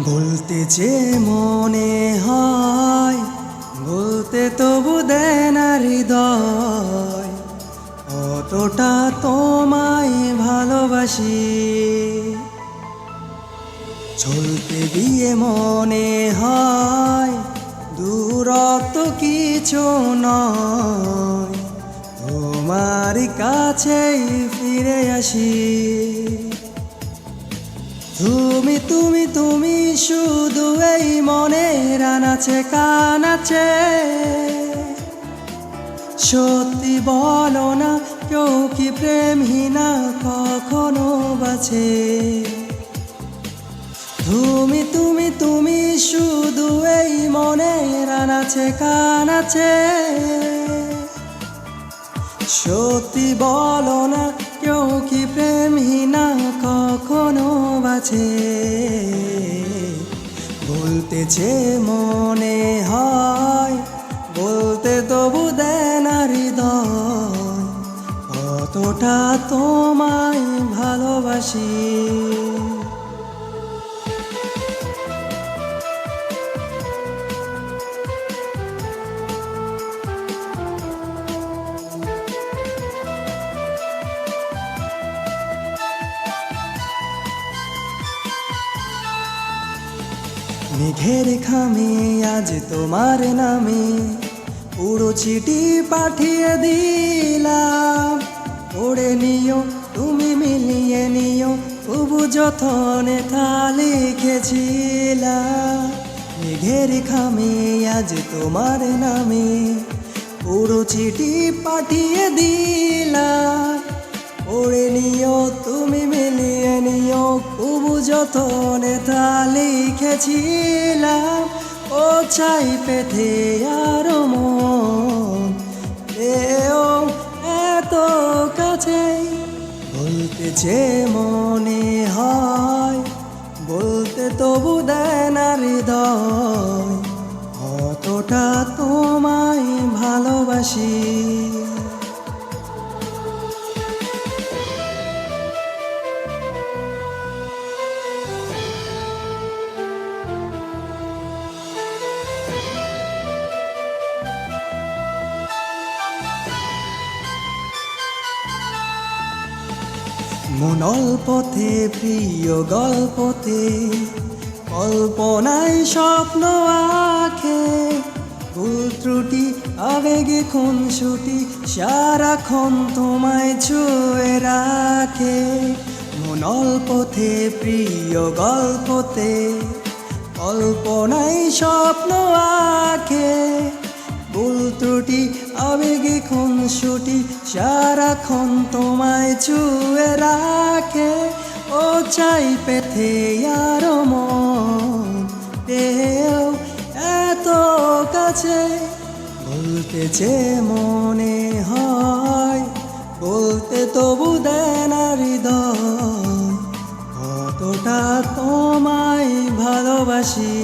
বলতে যে মনে হয় বলতে তবু দেয় না হৃদয়, কতটা তোমায় ভালোবাসি। চলতে গিয়ে মনে হয় দূরত্ব কিছু নয়, তোমার কাছেই ফিরে আসি। তুমি তুমি তুমি শুধু এই মনের আনাচে কানাচে, সত্যি বলো না কেউ কি প্রেমহীনা কখনো বাঁচে। তুমি তুমি তুমি শুধু এই মনের আনাচে কানাচে, সত্যি বলো না কেউ কি প্রেমহীনা কখনো বাঁচে। বলতে যে মনে হয় বলতে তবু দেয় না হৃদয়, কতটা তোমায় ভালোবাসি। মেঘের খামে আজ তোমার নামে পুরো চিঠি পাঠিয়ে দিলাম, পড়ে নিও তুমি মিলিয়ে নিও তবু যতনে তা লিখেছিলাম। মেঘের খামে আজ তোমার নামে পুরো চিঠি পাঠিয়ে দিলাম, পড়ে নিও তুমি মিলিয়ে নিও তবু যতনে তা লিখেছিলাম। ও চাই পেতে আরো মন এও এত কাছে, বলতে যে মনে হয় বলতে তবু দেয় না হৃদয়, কতটা তোমায় ভালোবাসি। মন অল্পতে প্রিয় গল্পতে কল্পনায় স্বপ্ন আঁকে, ভুল ত্রুটি আবেগে খুনসুটি সারাক্ষণ তোমায় ছুঁয়ে রাখে। মন অল্পতে প্রিয় গল্পতে কল্পনায় স্বপ্ন আঁকে, ভুল ত্রুটি আবেগে খুনসুটি সারাক্ষণ তোমায় ছুঁয়ে রাখে। ও চাই পেতে আরো মন পেও এত কাছে, বলতে যে মনে হয় বলতে তবু দেয় না হৃদয়, কতটা তোমায় ভালোবাসি।